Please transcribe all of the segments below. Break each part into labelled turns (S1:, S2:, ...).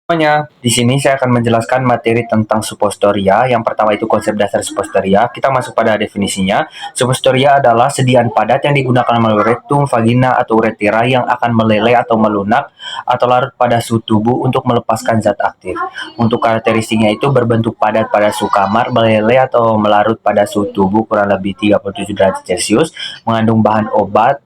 S1: Semuanya, di sini saya akan menjelaskan materi tentang suppostoria. Yang pertama itu konsep dasar suppostoria. Kita masuk pada definisinya. Suppostoria adalah sediaan padat yang digunakan melalui rektum, vagina, atau uretera yang akan meleleh atau melunak atau larut pada suhu tubuh untuk melepaskan zat aktif. Untuk karakteristiknya itu berbentuk padat pada suhu kamar, meleleh atau melarut pada suhu tubuh kurang lebih 37 derajat Celcius, mengandung bahan obat,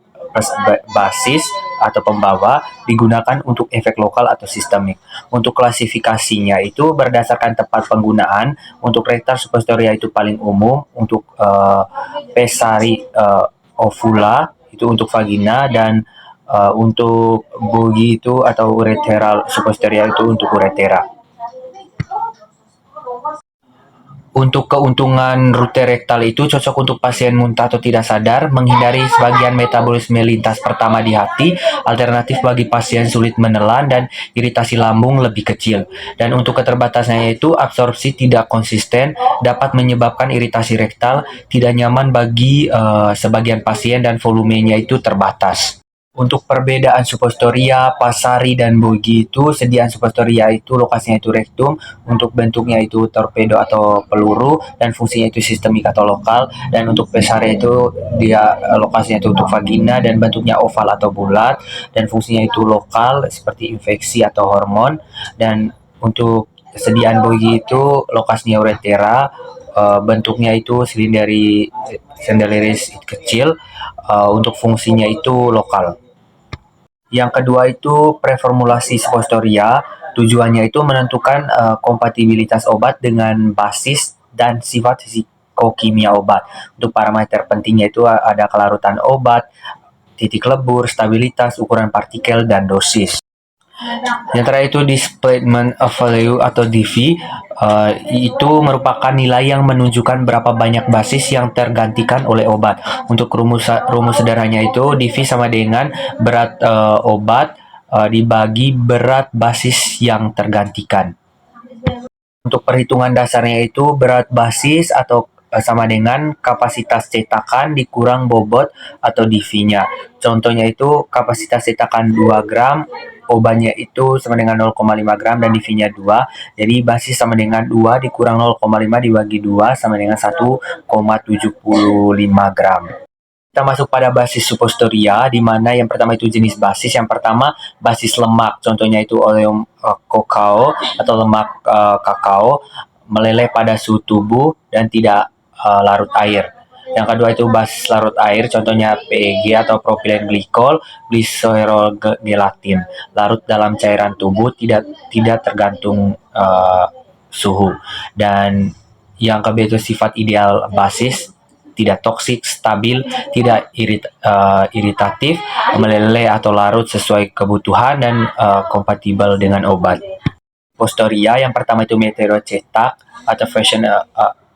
S1: basis atau pembawa, digunakan untuk efek lokal atau sistemik. Untuk klasifikasinya itu berdasarkan tempat penggunaan. Untuk rektal suppostoria itu paling umum, untuk pesari ovula itu untuk vagina, dan untuk bogi itu atau ureteral suppostoria itu untuk uretera. Untuk keuntungan rute rektal itu cocok untuk pasien muntah atau tidak sadar, menghindari sebagian metabolisme lintas pertama di hati, alternatif bagi pasien sulit menelan, dan iritasi lambung lebih kecil. Dan untuk keterbatasannya itu absorpsi tidak konsisten, dapat menyebabkan iritasi rektal, tidak nyaman bagi sebagian pasien, dan volumenya itu terbatas. Untuk perbedaan suppostoria, pasari, dan bogi itu, sediaan suppostoria itu lokasinya itu rektum, untuk bentuknya itu torpedo atau peluru, dan fungsinya itu sistemik atau lokal. Dan untuk pesari itu dia lokasinya itu untuk vagina, dan bentuknya oval atau bulat, dan fungsinya itu lokal seperti infeksi atau hormon. Dan untuk sediaan bogi itu lokasinya uretera, bentuknya itu silinderis kecil, untuk fungsinya itu lokal. Yang kedua itu preformulasi suppostoria. Tujuannya itu menentukan kompatibilitas obat dengan basis dan sifat psikokimia obat. Untuk parameter pentingnya itu ada kelarutan obat, titik lebur, stabilitas, ukuran partikel, dan dosis. Yang terakhir itu displacement of value atau DV, itu merupakan nilai yang menunjukkan berapa banyak basis yang tergantikan oleh obat. Untuk rumus sederhananya itu DV sama dengan berat obat dibagi berat basis yang tergantikan. Untuk perhitungan dasarnya itu berat basis atau sama dengan kapasitas cetakan dikurang bobot atau DV-nya. Contohnya itu kapasitas cetakan 2 gram, obatnya itu sama dengan 0,5 gram, dan DV-nya 2. Jadi basis sama dengan 2 dikurang 0,5 dibagi 2 sama dengan 1,75 gram. Kita masuk pada basis suppostoria, di mana yang pertama itu jenis basis. Yang pertama basis lemak, contohnya itu oleum kakao atau lemak kakao, meleleh pada suhu tubuh dan tidak larut air. Yang kedua itu basis larut air, contohnya PEG atau propilen glikol, glycerol gelatin, larut dalam cairan tubuh, tidak tergantung suhu. Dan yang kedua itu sifat ideal basis, tidak toksik, stabil, tidak iritatif, meleleh atau larut sesuai kebutuhan, dan kompatibel dengan obat. Suppostoria yang pertama itu metode cetak atau fashion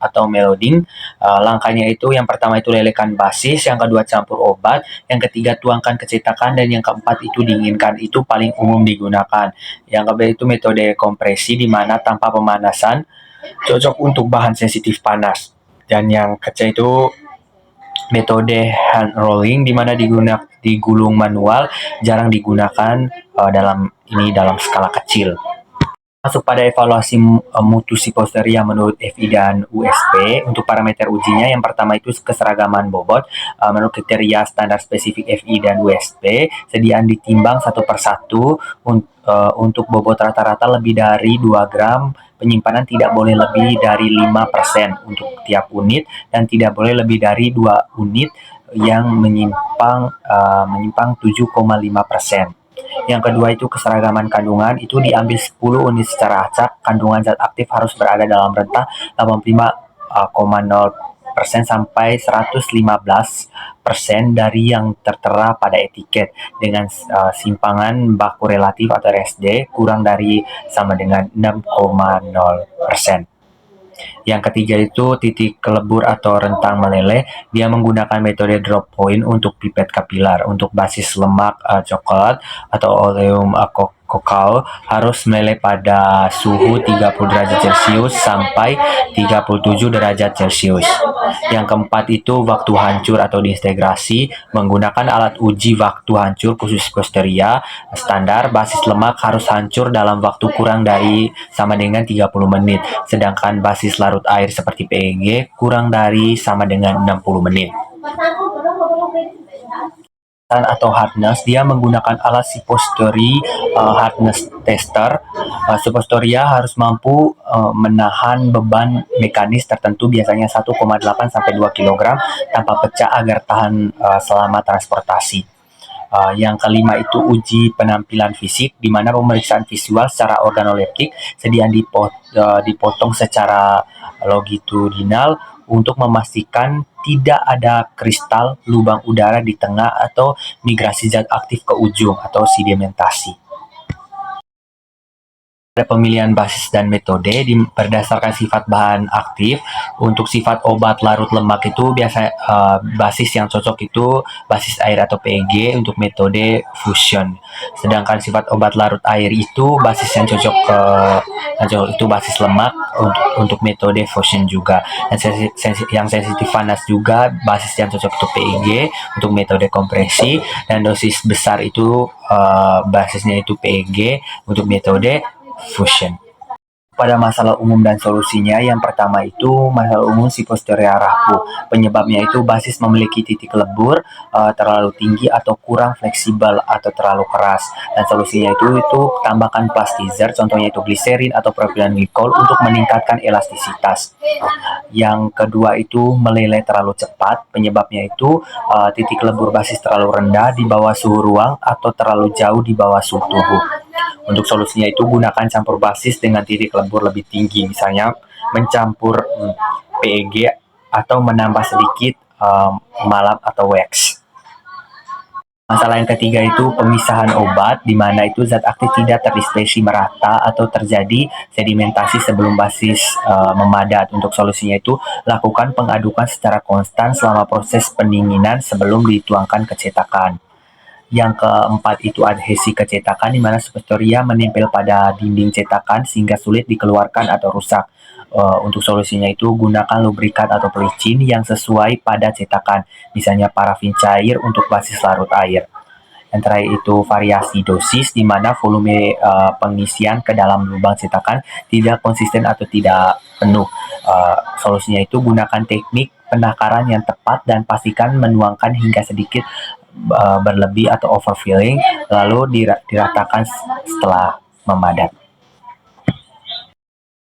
S1: atau meloding. Langkahnya itu yang pertama itu lelehkan basis, yang kedua campur obat, yang ketiga tuangkan ke cetakan, dan yang keempat itu dinginkan. Itu paling umum digunakan. Yang kedua itu metode kompresi, di mana tanpa pemanasan, cocok untuk bahan sensitif panas. Dan yang ketiga itu metode hand rolling, di mana digulung manual, jarang digunakan dalam skala kecil. Masuk pada evaluasi mutu suppostoria menurut FI dan USP. Untuk parameter ujinya, yang pertama itu keseragaman bobot. Menurut kriteria standar spesifik FI dan USP, sediaan ditimbang satu per satu. Untuk bobot rata-rata lebih dari 2 gram, penyimpanan tidak boleh lebih dari 5% untuk tiap unit, dan tidak boleh lebih dari 2 unit yang menyimpang 7,5%. Yang kedua itu keseragaman kandungan, itu diambil 10 unit secara acak. Kandungan zat aktif harus berada dalam rentang 85,0% sampai 115% dari yang tertera pada etiket, dengan simpangan baku relatif atau RSD kurang dari sama dengan 6,0%. Yang ketiga itu titik kelebur atau rentang meleleh. Dia menggunakan metode drop point untuk pipet kapilar. Untuk basis lemak coklat atau oleum Kakao harus meleleh pada suhu 30 derajat Celcius sampai 37 derajat Celcius. Yang keempat itu waktu hancur atau disintegrasi menggunakan alat uji waktu hancur khusus Sposteria standar. Basis lemak harus hancur dalam waktu kurang dari sama dengan 30 menit, sedangkan basis larut air seperti PEG kurang dari sama dengan 60 menit. Atau hardness, dia menggunakan alat suppository hardness tester. Suppositoria harus mampu menahan beban mekanis tertentu, biasanya 1,8 sampai 2 kg tanpa pecah agar tahan selama transportasi. Yang kelima itu uji penampilan fisik, di mana pemeriksaan visual secara organoleptik sediaan dipotong secara longitudinal untuk memastikan tidak ada kristal, lubang udara di tengah, atau migrasi zat aktif ke ujung atau sedimentasi. Ada pemilihan basis dan metode berdasarkan sifat bahan aktif. Untuk sifat obat larut lemak itu biasa basis yang cocok itu basis air atau PEG untuk metode fusion. Sedangkan sifat obat larut air itu basis yang cocok itu basis lemak untuk metode fusion juga. Dan yang sensitif panas juga basis yang cocok itu PEG untuk metode kompresi, dan dosis besar itu basisnya itu PEG untuk metode fusion. Pada masalah umum dan solusinya, yang pertama itu masalah umum Suppostoria rapuh. Penyebabnya itu basis memiliki titik lebur terlalu tinggi atau kurang fleksibel atau terlalu keras. Dan solusinya itu tambahkan plastizer, contohnya itu gliserin atau propilen glikol untuk meningkatkan elastisitas. Yang kedua itu meleleh terlalu cepat. Penyebabnya itu titik lebur basis terlalu rendah di bawah suhu ruang atau terlalu jauh di bawah suhu tubuh. Untuk solusinya itu gunakan campur basis dengan titik lebur lebih tinggi, misalnya mencampur PEG atau menambah sedikit malab atau wax. Masalah yang ketiga itu pemisahan obat, di mana itu zat aktif tidak terdispersi merata atau terjadi sedimentasi sebelum basis memadat. Untuk solusinya itu lakukan pengadukan secara konstan selama proses pendinginan sebelum dituangkan ke cetakan. Yang keempat itu adhesi kecetakan, di mana Suppostoria menempel pada dinding cetakan sehingga sulit dikeluarkan atau rusak. Untuk solusinya itu gunakan lubrikat atau pelicin yang sesuai pada cetakan, misalnya parafin cair untuk basis larut air. Yang terakhir itu variasi dosis, di mana volume pengisian ke dalam lubang cetakan tidak konsisten atau tidak penuh. Solusinya itu gunakan teknik penakaran yang tepat dan pastikan menuangkan hingga sedikit berlebih atau overfilling, lalu diratakan setelah memadat.